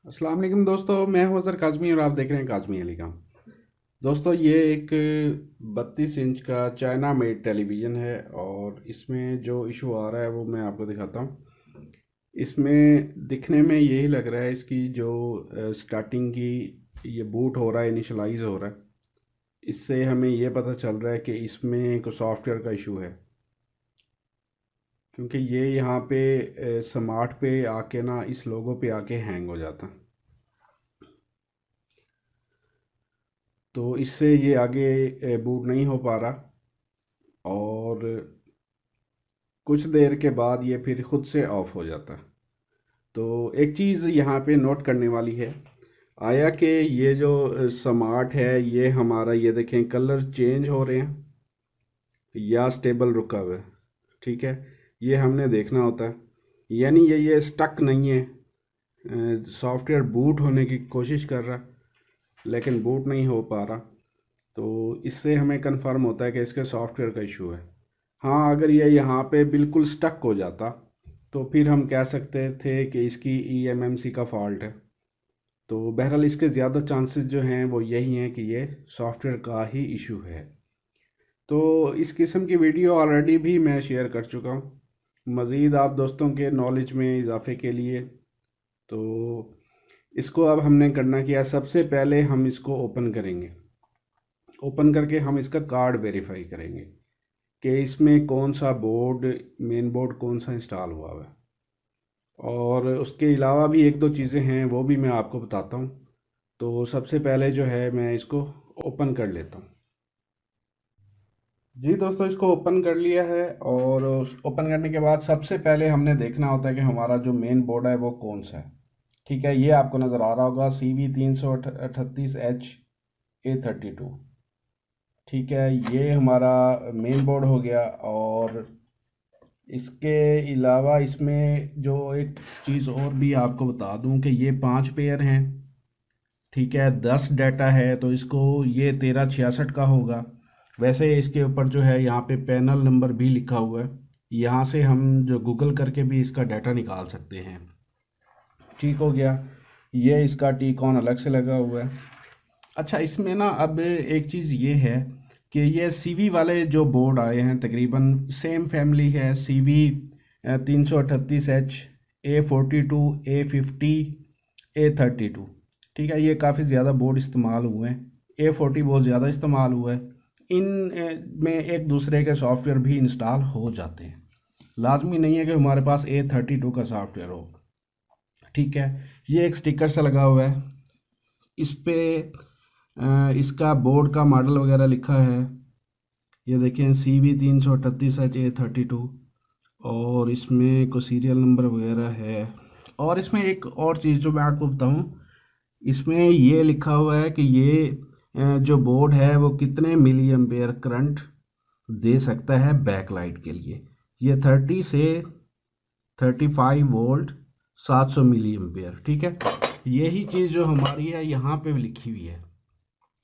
अस्सलाम वालेकुम दोस्तों, मैं हूं अज़हर काज़मी और आप देख रहे हैं काज़मी अली काम। दोस्तों, ये एक 32 इंच का चाइना मेड टेलीविज़न है और इसमें जो इशू आ रहा है वो मैं आपको दिखाता हूँ। इसमें दिखने में यही लग रहा है, इसकी जो स्टार्टिंग की ये बूट हो रहा है, इनिशलाइज हो रहा है, इससे हमें ये पता चल रहा है कि इसमें कोई सॉफ्टवेयर का इशू है। क्योंकि ये यहाँ पे स्मार्ट पे आके ना इस लोगो पे आके हैंग हो जाता है, तो इससे ये आगे बूट नहीं हो पा रहा और कुछ देर के बाद ये फिर खुद से ऑफ हो जाता है। तो एक चीज़ यहाँ पे नोट करने वाली है, आया कि ये जो स्मार्ट है ये हमारा, ये देखें कलर चेंज हो रहे हैं या स्टेबल रुका हुआ है। ठीक है, ये हमने देखना होता है, यानी ये स्टक नहीं है। सॉफ्टवेयर बूट होने की कोशिश कर रहा लेकिन बूट नहीं हो पा रहा, तो इससे हमें कंफर्म होता है कि इसके सॉफ्टवेयर का इशू है। हाँ, अगर ये यहाँ पे बिल्कुल स्टक हो जाता तो फिर हम कह सकते थे कि इसकी ईएमएमसी का फॉल्ट है। तो बहरहाल इसके ज़्यादा चांसेस जो हैं वो यही हैं कि ये सॉफ्टवेयर का ही इशू है। तो इस किस्म की वीडियो ऑलरेडी भी मैं शेयर कर चुका हूँ। मज़ीद आप दोस्तों के नॉलेज में इजाफे के लिए, तो इसको अब हमने करना क्या, सबसे पहले हम इसको ओपन करेंगे। ओपन करके हम इसका कार्ड वेरीफाई करेंगे कि इसमें कौन सा बोर्ड, मेन बोर्ड कौन सा इंस्टॉल हुआ हुआ है। और उसके अलावा भी एक दो चीज़ें हैं वो भी मैं आपको बताता हूँ। तो सबसे पहले जो है मैं इसको ओपन कर लेता हूँ। जी दोस्तों, इसको ओपन कर लिया है और ओपन करने के बाद सबसे पहले हमने देखना होता है कि हमारा जो मेन बोर्ड है वो कौन सा है। ठीक है, ये आपको नज़र आ रहा होगा CV 338H A32। ठीक है, ये हमारा मेन बोर्ड हो गया। और इसके अलावा इसमें जो एक चीज़ और भी आपको बता दूं कि ये 5 पेयर हैं। ठीक है, 10 डाटा है तो इसको ये 1366 का होगा। वैसे इसके ऊपर जो है यहाँ पे पैनल नंबर भी लिखा हुआ है, यहाँ से हम जो गूगल करके भी इसका डाटा निकाल सकते हैं। ठीक हो गया, ये इसका टी कॉन अलग से लगा हुआ है। अच्छा, इसमें ना अब एक चीज़ ये है कि ये सीवी वाले जो बोर्ड आए हैं तकरीबन सेम फैमिली है। CV 338H A42 A50 A32। ठीक है, ये काफ़ी ज़्यादा बोर्ड इस्तेमाल हुए हैं। A40 बहुत ज़्यादा इस्तेमाल हुआ है। इन में एक दूसरे के सॉफ्टवेयर भी इंस्टॉल हो जाते हैं, लाजमी नहीं है कि हमारे पास A32 का सॉफ्टवेयर हो। ठीक है, ये एक स्टिकर सा लगा हुआ है, इस पे इसका बोर्ड का मॉडल वगैरह लिखा है। ये देखें CV 338H A32, और इसमें कोई सीरियल नंबर वगैरह है। और इसमें एक और चीज़ जो मैं आपको बताऊं, इसमें ये लिखा हुआ है कि ये जो बोर्ड है वो कितने मिली एम्पेयर करंट दे सकता है बैकलाइट के लिए। ये 30 से 35 वोल्ट 700 मिली एम्पेयर। ठीक है, यही चीज़ जो हमारी है यहाँ पे लिखी हुई है,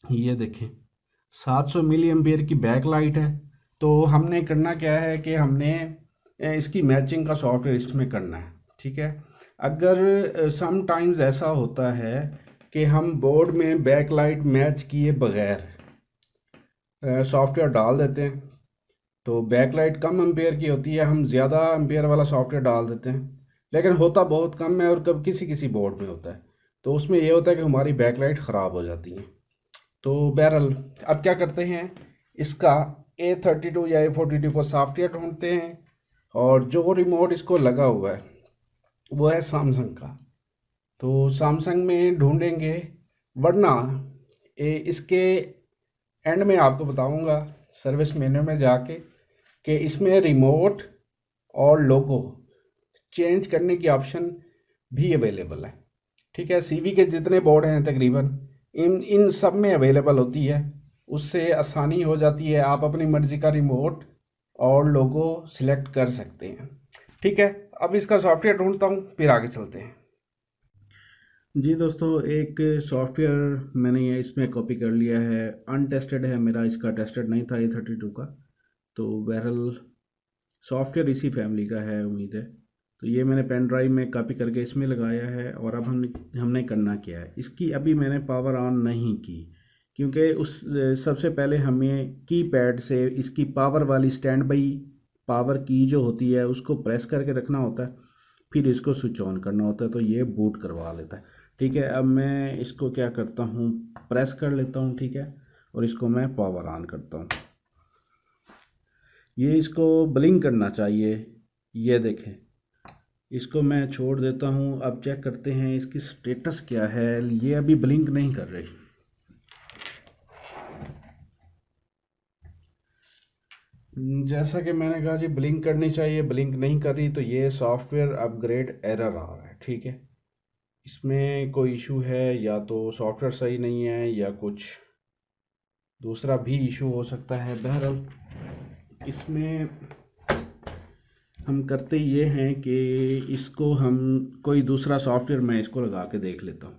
ये देखें 700 मिली एम्पेयर की बैक लाइट है। तो हमने करना क्या है कि हमने इसकी मैचिंग का सॉफ्टवेयर इसमें करना है। ठीक है, अगर सम टाइम्स ऐसा होता है कि हम बोर्ड में बैक लाइट मैच किए बगैर सॉफ्टवेयर डाल देते हैं, तो बैकलाइट कम एम्पेयर की होती है, हम ज़्यादा एम्पेयर वाला सॉफ्टवेयर डाल देते हैं, लेकिन होता बहुत कम है और कब किसी किसी बोर्ड में होता है, तो उसमें ये होता है कि हमारी बैकलाइट ख़राब हो जाती है। तो बहरहाल अब क्या करते हैं, इसका A32 या A42 को सॉफ्टवेयर ढूंढते हैं, और जो रिमोट इसको लगा हुआ है वो है सैमसंग का, तो सैमसंग में ढूंढेंगे। वरना इसके एंड में आपको बताऊंगा सर्विस मेन्यू में जाके कि इसमें रिमोट और लोगो चेंज करने की ऑप्शन भी अवेलेबल है। ठीक है, सीवी के जितने बोर्ड हैं तकरीबन इन इन सब में अवेलेबल होती है, उससे आसानी हो जाती है, आप अपनी मर्ज़ी का रिमोट और लोगो सिलेक्ट कर सकते हैं। ठीक है, अब इसका सॉफ्टवेयर ढूंढता हूँ, फिर आगे चलते हैं। जी दोस्तों, एक सॉफ्टवेयर मैंने ये इसमें कॉपी कर लिया है, अनटेस्टेड है मेरा, इसका टेस्टेड नहीं था A32 का। तो बहरहाल सॉफ्टवेयर इसी फैमिली का है, उम्मीद है। तो ये मैंने पेन ड्राइव में कॉपी करके इसमें लगाया है। और अब हमने करना क्या है, इसकी अभी मैंने पावर ऑन नहीं की, क्योंकि उस सबसे पहले हमें कीपैड से इसकी पावर वाली स्टैंड बाई पावर की जो होती है उसको प्रेस करके रखना होता है, फिर इसको स्विच ऑन करना होता है, तो ये बूट करवा लेता है। ठीक है, अब मैं इसको क्या करता हूँ, प्रेस कर लेता हूँ। ठीक है, और इसको मैं पावर ऑन करता हूँ। ये इसको ब्लिंक करना चाहिए, ये देखें। इसको मैं छोड़ देता हूँ। अब चेक करते हैं इसकी स्टेटस क्या है। ये अभी ब्लिंक नहीं कर रही। जैसा कि मैंने कहा जी, ब्लिंक करनी चाहिए, ब्लिंक नहीं कर रही, तो ये सॉफ्टवेयर अपग्रेड एरर आ रहा है। ठीक है, इसमें कोई इशू है, या तो सॉफ्टवेयर सही नहीं है या कुछ दूसरा भी इशू हो सकता है। बहरहाल इसमें हम करते ये हैं कि इसको हम कोई दूसरा सॉफ्टवेयर मैं इसको लगा के देख लेता हूँ।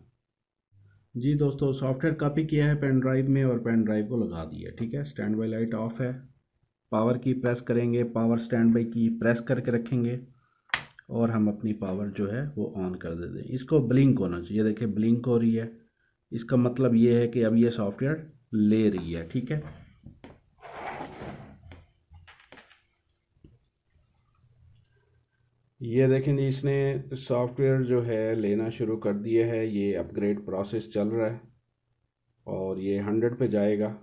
जी दोस्तों, सॉफ्टवेयर कॉपी किया है पेन ड्राइव में और पेन ड्राइव को लगा दिया। ठीक है, स्टैंड बाई लाइट ऑफ है, पावर की प्रेस करेंगे, पावर स्टैंड बाई की प्रेस करके रखेंगे और हम अपनी पावर जो है वो ऑन कर देते हैं। इसको ब्लिंक होना चाहिए, देखिए ब्लिंक हो रही है, इसका मतलब ये है कि अब ये सॉफ्टवेयर ले रही है। ठीक है, ये देखें जी, इसने सॉफ्टवेयर जो है लेना शुरू कर दिया है। ये अपग्रेड प्रोसेस चल रहा है और ये 100 पे जाएगा।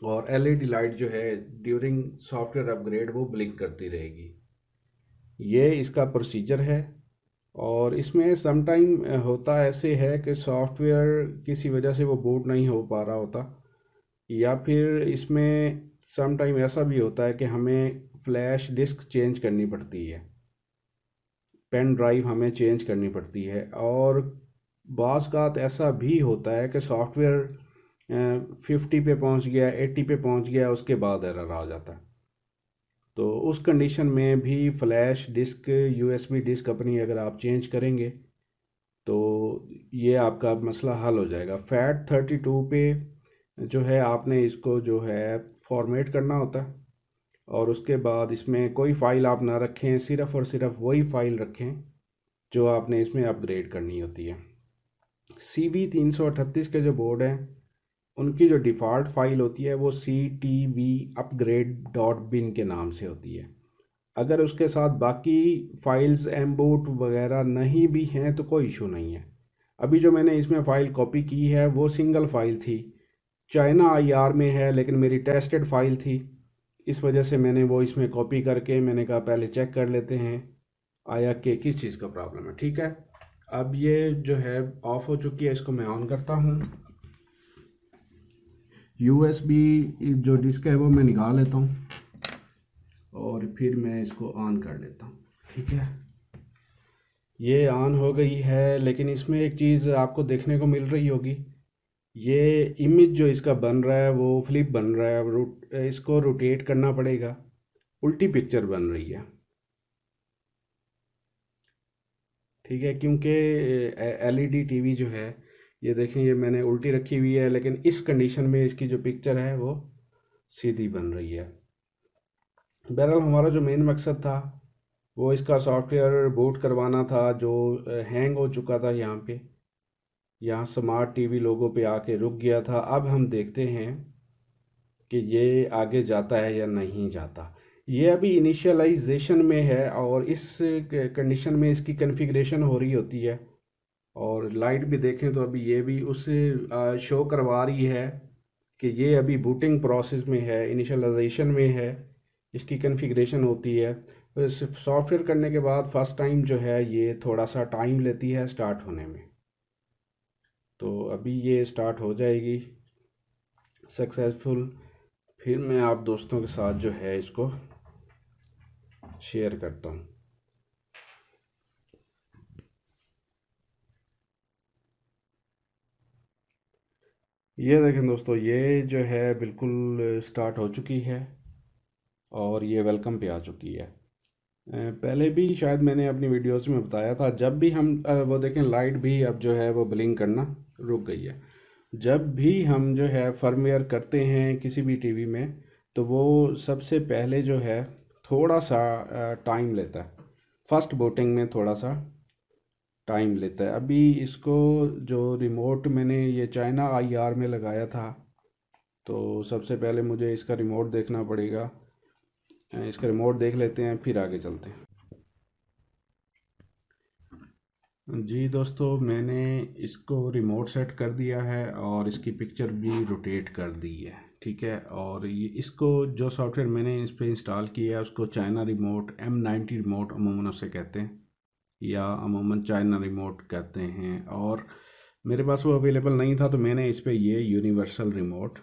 और एलईडी लाइट जो है ड्यूरिंग सॉफ्टवेयर अपग्रेड वो ब्लिंक करती रहेगी। ये इसका प्रोसीजर है। और इसमें समटाइम होता ऐसे है कि सॉफ्टवेयर किसी वजह से वो बूट नहीं हो पा रहा होता, या फिर इसमें समटाइम ऐसा भी होता है कि हमें फ्लैश डिस्क चेंज करनी पड़ती है, पेन ड्राइव हमें चेंज करनी पड़ती है। और बाज़ बात ऐसा भी होता है कि सॉफ्टवेयर 50 पे पहुंच गया, 80 पे पहुंच गया, उसके बाद एरर आ जाता है। तो उस कंडीशन में भी फ्लैश डिस्क, यूएसबी डिस्क अपनी अगर आप चेंज करेंगे तो ये आपका मसला हल हो जाएगा। FAT32 पे जो है आपने इसको जो है फॉर्मेट करना होता है, और उसके बाद इसमें कोई फ़ाइल आप ना रखें, सिर्फ़ और सिर्फ वही फ़ाइल रखें जो आपने इसमें अपग्रेड करनी होती है। CV338 के जो बोर्ड हैं उनकी जो डिफ़ॉल्ट फ़ाइल होती है वो CTV upgrade.bin के नाम से होती है। अगर उसके साथ बाकी फ़ाइल्स एमबूट वगैरह नहीं भी हैं तो कोई इशू नहीं है। अभी जो मैंने इसमें फ़ाइल कॉपी की है वो सिंगल फ़ाइल थी, चाइना IR में है, लेकिन मेरी टेस्टेड फ़ाइल थी, इस वजह से मैंने वो इसमें कॉपी करके मैंने कहा पहले चेक कर लेते हैं आया कि किस चीज़ का प्रॉब्लम है। ठीक है, अब ये जो है ऑफ़ हो चुकी है, इसको मैं ऑन करता हूँ। USB जो डिस्क है वो मैं निकाल लेता हूँ और फिर मैं इसको ऑन कर लेता हूँ। ठीक है, ये ऑन हो गई है, लेकिन इसमें एक चीज़ आपको देखने को मिल रही होगी, ये इमेज जो इसका बन रहा है वो फ्लिप बन रहा है, इसको रोटेट करना पड़ेगा, उल्टी पिक्चर बन रही है। ठीक है, क्योंकि LED टीवी जो है, ये देखें, ये मैंने उल्टी रखी हुई है, लेकिन इस कंडीशन में इसकी जो पिक्चर है वो सीधी बन रही है। बहरहाल हमारा जो मेन मकसद था वो इसका सॉफ्टवेयर बूट करवाना था, जो हैंग हो चुका था यहाँ स्मार्ट टीवी लोगों पे आके रुक गया था। अब हम देखते हैं कि ये आगे जाता है या नहीं जाता। ये अभी इनिशियलाइजेशन में है और इस कंडीशन में इसकी कॉन्फ़िगरेशन हो रही होती है। और लाइट भी देखें तो अभी ये भी उससे शो करवा रही है कि ये अभी बूटिंग प्रोसेस में है, इनिशियलाइजेशन में है, इसकी कॉन्फ़िगरेशन होती है। तो सॉफ्टवेयर करने के बाद फर्स्ट टाइम जो है ये थोड़ा सा टाइम लेती है स्टार्ट होने में। तो अभी ये स्टार्ट हो जाएगी सक्सेसफुल, फिर मैं आप दोस्तों के साथ जो है इसको शेयर करता हूँ। ये देखें दोस्तों, ये जो है बिल्कुल स्टार्ट हो चुकी है और ये वेलकम पे आ चुकी है। पहले भी शायद मैंने अपनी वीडियोस में बताया था, जब भी हम वो देखें लाइट भी अब जो है वो ब्लिंक करना रुक गई है। जब भी हम जो है फर्मवेयर करते हैं किसी भी टीवी में, तो वो सबसे पहले जो है थोड़ा सा टाइम लेता है। फर्स्ट बूटिंग में थोड़ा सा टाइम लेता है। अभी इसको जो रिमोट मैंने ये चाइना IR में लगाया था, तो सबसे पहले मुझे इसका रिमोट देखना पड़ेगा। इसका रिमोट देख लेते हैं, फिर आगे चलते हैं। जी दोस्तों, मैंने इसको रिमोट सेट कर दिया है और इसकी पिक्चर भी रोटेट कर दी है, ठीक है। और ये इसको जो सॉफ्टवेयर मैंने इस पर इंस्टॉल किया है उसको चाइना रिमोट M90 रिमोट अमूमन उसे कहते हैं, या अमूमन चाइना रिमोट कहते हैं। और मेरे पास वो अवेलेबल नहीं था तो मैंने इस पर ये यूनिवर्सल रिमोट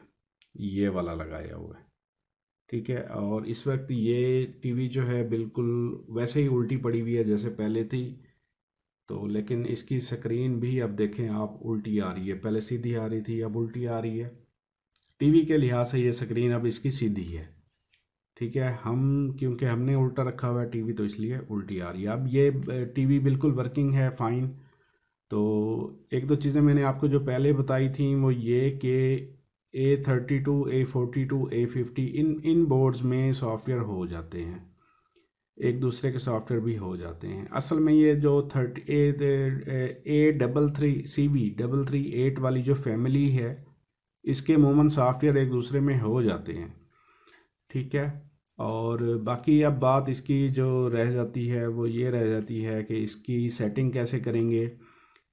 ये वाला लगाया हुआ है, ठीक है। और इस वक्त ये टीवी जो है बिल्कुल वैसे ही उल्टी पड़ी हुई है जैसे पहले थी, तो लेकिन इसकी स्क्रीन भी अब देखें आप उल्टी आ रही है। पहले सीधी आ रही थी, अब उल्टी आ रही है। टीवी के लिहाज से ये स्क्रीन अब इसकी सीधी है, ठीक है। क्योंकि हमने उल्टा रखा हुआ है टीवी तो इसलिए उल्टी आ रही है। अब ये टीवी बिल्कुल वर्किंग है, फाइन। तो एक दो चीज़ें मैंने आपको जो पहले बताई थी वो ये कि A32 A42 A50 इन बोर्ड्स में सॉफ्टवेयर हो जाते हैं, एक दूसरे के सॉफ्टवेयर भी हो जाते हैं। असल में ये जो A33CV338 वाली जो फैमिली है इसके अमूमन सॉफ्टवेयर एक दूसरे में हो जाते हैं, ठीक है। और बाकी अब बात इसकी जो रह जाती है वो ये रह जाती है कि इसकी सेटिंग कैसे करेंगे।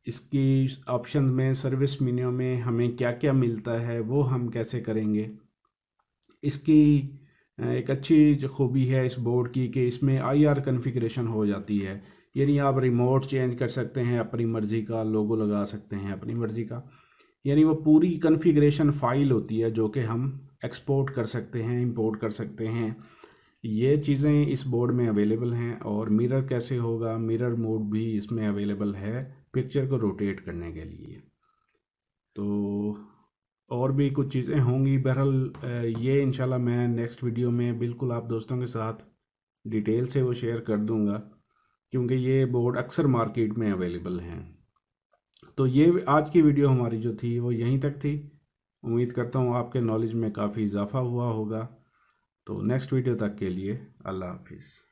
इसकी ऑप्शन में सर्विस मेन्यू में हमें क्या क्या मिलता है वो हम कैसे करेंगे। इसकी एक अच्छी जो खूबी है इस बोर्ड की कि इसमें IR कॉन्फ़िगरेशन हो जाती है, यानी आप रिमोट चेंज कर सकते हैं अपनी मर्ज़ी का, लोगो लगा सकते हैं अपनी मर्ज़ी का, यानी वो पूरी कॉन्फ़िगरेशन फ़ाइल होती है जो कि हम एक्सपोर्ट कर सकते हैं, इंपोर्ट कर सकते हैं। ये चीज़ें इस बोर्ड में अवेलेबल हैं। और मिरर कैसे होगा, मिरर मोड भी इसमें अवेलेबल है पिक्चर को रोटेट करने के लिए। तो और भी कुछ चीज़ें होंगी। बहरहाल ये इंशाल्लाह मैं नेक्स्ट वीडियो में बिल्कुल आप दोस्तों के साथ डिटेल से वो शेयर कर दूंगा, क्योंकि ये बोर्ड अक्सर मार्केट में अवेलेबल हैं। तो ये आज की वीडियो हमारी जो थी वो यहीं तक थी। उम्मीद करता हूँ आपके नॉलेज में काफ़ी इजाफा हुआ होगा। तो नेक्स्ट वीडियो तक के लिए अल्लाह हाफिज़।